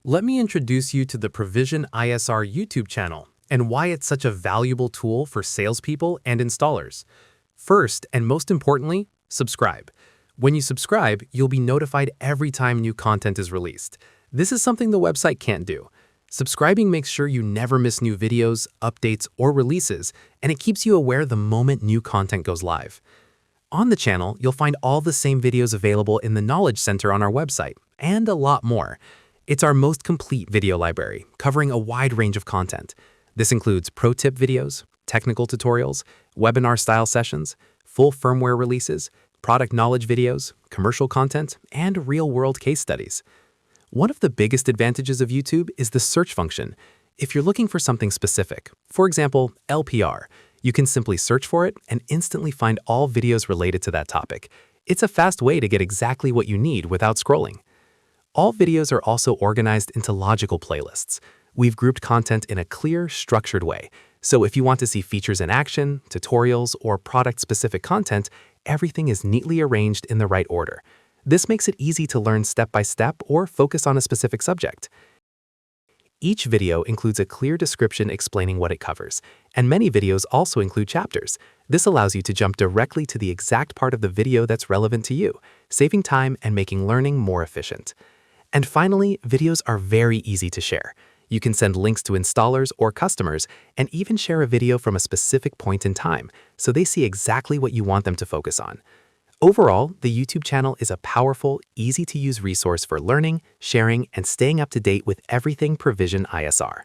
Let me introduce you to the Provision ISR YouTube channel and why it's such a valuable tool for salespeople and installers. First, and most importantly, subscribe. When you subscribe, you'll be notified every time new content is released. This is something the website can't do. Subscribing makes sure you never miss new videos, updates, or releases, and it keeps you aware the moment new content goes live. On the channel, you'll find all the same videos available in the Knowledge Center on our website, and a lot more. It's our most complete video library, covering a wide range of content. This includes pro tip videos, technical tutorials, webinar-style sessions, full firmware releases, product knowledge videos, commercial content, and real-world case studies. One of the biggest advantages of YouTube is the search function. If you're looking for something specific, for example, LPR, you can simply search for it and instantly find all videos related to that topic. It's a fast way to get exactly what you need without scrolling. All videos are also organized into logical playlists. We've grouped content in a clear, structured way. So if you want to see features in action, tutorials, or product-specific content, everything is neatly arranged in the right order. This makes it easy to learn step by step or focus on a specific subject. Each video includes a clear description explaining what it covers, and many videos also include chapters. This allows you to jump directly to the exact part of the video that's relevant to you, saving time and making learning more efficient. And finally, videos are very easy to share. You can send links to installers or customers and even share a video from a specific point in time, so they see exactly what you want them to focus on. Overall, the YouTube channel is a powerful, easy-to-use resource for learning, sharing, and staying up to date with everything Provision ISR.